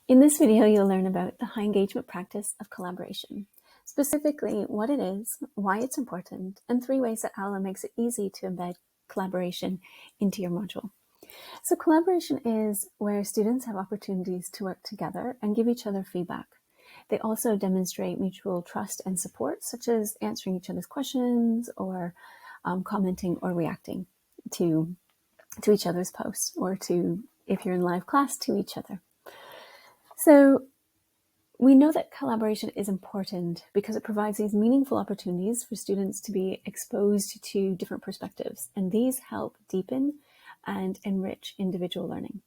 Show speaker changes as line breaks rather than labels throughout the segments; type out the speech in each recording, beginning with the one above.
In this video, you'll learn about the high engagement practice of collaboration, specifically what it is, why it's important, and 3 ways that Aula makes it easy to embed collaboration into your module. So collaboration is where students have opportunities to work together and give each other feedback. They also demonstrate mutual trust and support, such as answering each other's questions or commenting or reacting to each other's posts, or to, if you're in live class, to each other. So we know that collaboration is important because it provides these meaningful opportunities for students to be exposed to different perspectives, and these help deepen and enrich individual learning.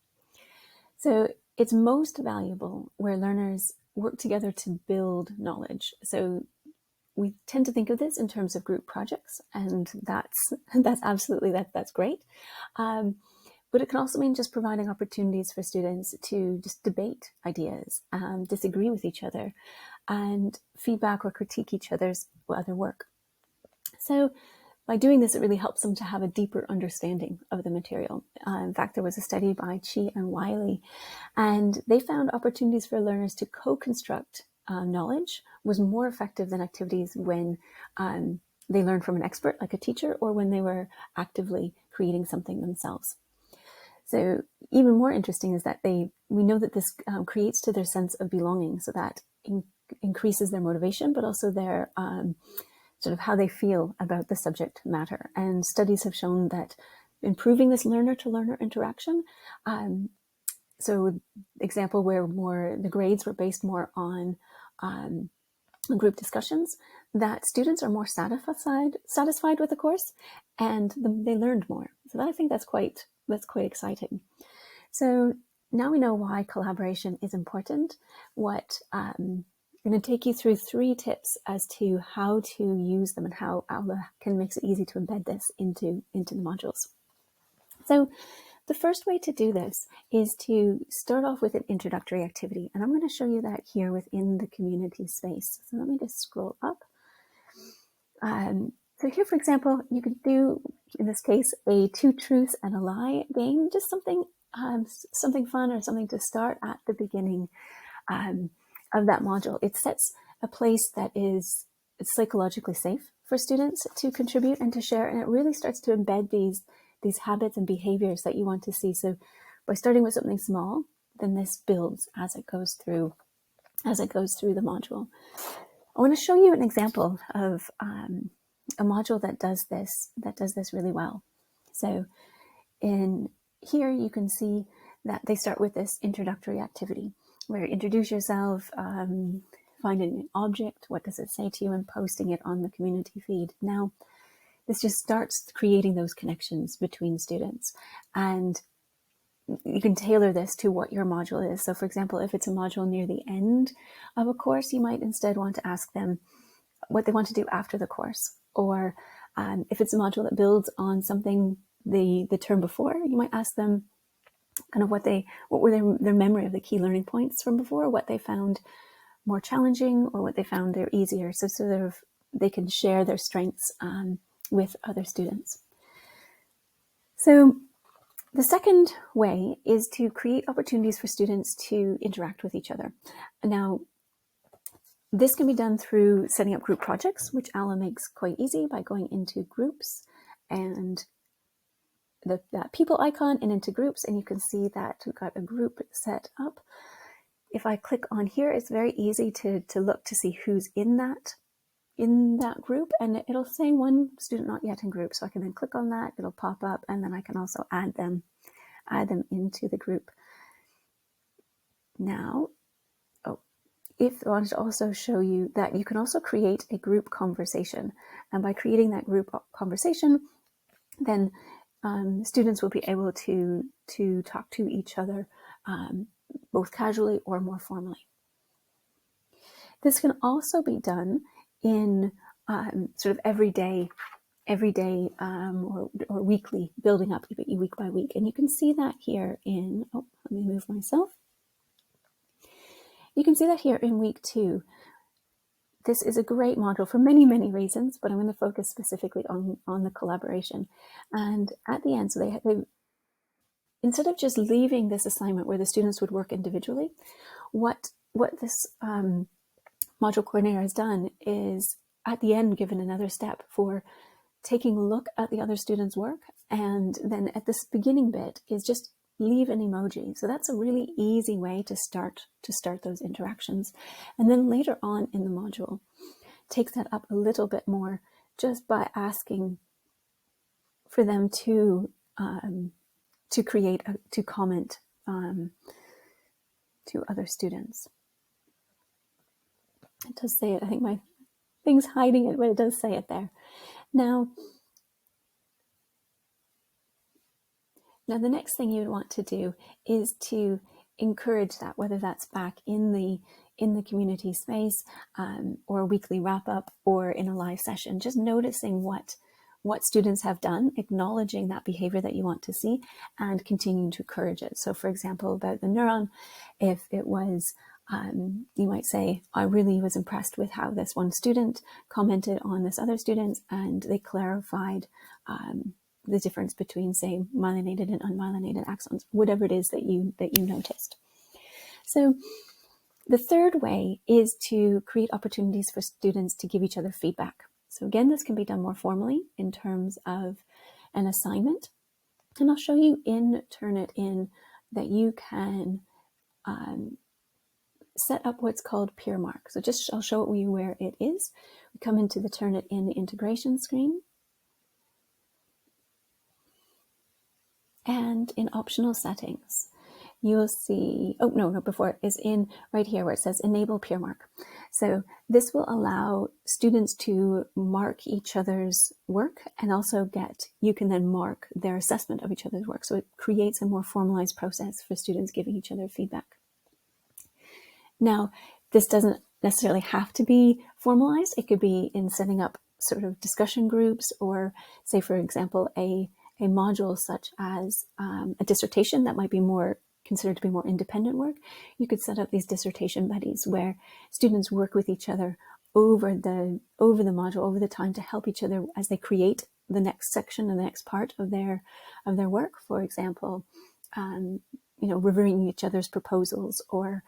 So it's most valuable where learners work together to build knowledge. So we tend to think of this in terms of group projects, and that's absolutely, that's great. But it can also mean just providing opportunities for students to just debate ideas, disagree with each other, and feedback or critique each other's other work. So by doing this, it really helps them to have a deeper understanding of the material. In fact, there was a study by Chi and Wiley, and they found opportunities for learners to co-construct knowledge was more effective than activities when they learned from an expert, like a teacher, or when they were actively creating something themselves. So even more interesting is that we know that this creates to their sense of belonging, so that increases their motivation, but also their sort of how they feel about the subject matter. And studies have shown that improving this learner-to-learner interaction, so example where the grades were based more on group discussions, that students are more satisfied with the course, and they learned more. So I think that's quite exciting. So now we know why collaboration is important. I'm going to take you through 3 tips as to how to use them and how Aula makes it easy to embed this into the modules. So the first way to do this is to start off with an introductory activity, and I'm going to show you that here within the community space. So let me just scroll up. So here, for example, you could do, in this case, a 2 truths and a lie game, just something fun or something to start at the beginning of that module. It sets a place that is psychologically safe for students to contribute and to share, and it really starts to embed these habits and behaviors that you want to see. So by starting with something small, then this builds as it goes through the module. I want to show you an example of a module that does this really well. So in here you can see that they start with this introductory activity where introduce yourself, finding an object, what does it say to you, and posting it on the community feed. Now this just starts creating those connections between students, and you can tailor this to what your module is. So for example, if it's a module near the end of a course, you might instead want to ask them what they want to do after the course. Or if it's a module that builds on something the term before, you might ask them kind of what were their memory of the key learning points from before, what they found more challenging, or what they found they're easier. So sort of they can share their strengths with other students. So the second way is to create opportunities for students to interact with each other. Now, this can be done through setting up group projects, which Aula makes quite easy by going into groups and that people icon and into groups, and you can see that we've got a group set up. If I click on here, it's very easy to look to see who's in that group, and it'll say one student not yet in group. So I can then click on that, it'll pop up, and then I can also add them into the group. Now, if I wanted to also show you that you can also create a group conversation, and by creating that group conversation, then students will be able to talk to each other both casually or more formally. This can also be done in sort of everyday or weekly, building up week by week. And you can see that here in, let me move myself. You can see that here in week 2. This is a great module for many, many reasons, but I'm going to focus specifically on the collaboration. And at the end, so they instead of just leaving this assignment where the students would work individually, what this module coordinator has done is at the end given another step for taking a look at the other students' work, and then at this beginning bit is just leave an emoji. So that's a really easy way to start those interactions. And then later on in the module, takes that up a little bit more just by asking for them to comment to other students. It does say it. I think my thing's hiding it, but it does say it there. Now the next thing you'd want to do is to encourage that, whether that's back in the community space or a weekly wrap up or in a live session, just noticing what students have done, acknowledging that behavior that you want to see, and continuing to encourage it. So for example, about the neuron, if it was, you might say, I really was impressed with how this one student commented on this other student, and they clarified the difference between, say, myelinated and unmyelinated axons, whatever it is that you noticed. So the third way is to create opportunities for students to give each other feedback. So again, this can be done more formally in terms of an assignment. And I'll show you in Turnitin that you can set up what's called peer mark. So I'll show you where it is. We come into the Turnitin integration screen. And in optional settings, you'll see, before is in right here where it says enable peer mark. So this will allow students to mark each other's work, and also you can then mark their assessment of each other's work. So it creates a more formalized process for students giving each other feedback. Now, this doesn't necessarily have to be formalized. It could be in setting up sort of discussion groups, or say, for example, a module such as a dissertation that might be considered to be more independent work. You could set up these dissertation buddies where students work with each other over the module, over the time, to help each other as they create the next section and the next part of their work. For example, reviewing each other's proposals, or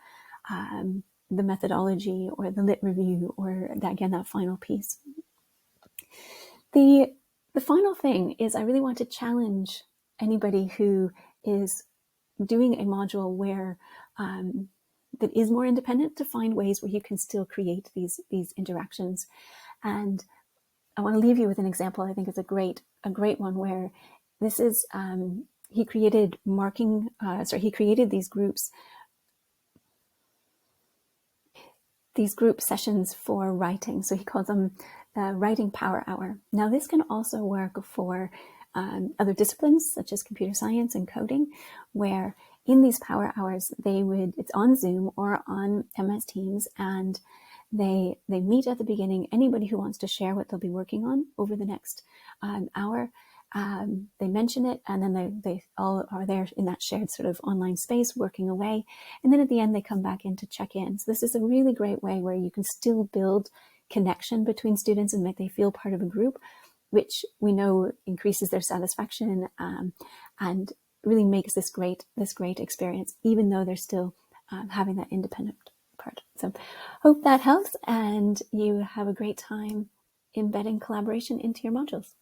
the methodology, or the lit review, or that final piece. The final thing is, I really want to challenge anybody who is doing a module where that is more independent, to find ways where you can still create these interactions. And I want to leave you with an example. I think it's a great one, where this is he created these group sessions for writing. So he calls them Writing Power Hour. Now this can also work for other disciplines such as computer science and coding, where in these power hours it's on Zoom or on MS Teams, and they meet at the beginning. Anybody who wants to share what they'll be working on over the next hour, they mention it, and then they all are there in that shared sort of online space working away. And then at the end, they come back in to check in. So this is a really great way where you can still build connection between students and make them feel part of a group, which we know increases their satisfaction and really makes this great experience, even though they're still having that independent part. So hope that helps, and you have a great time embedding collaboration into your modules.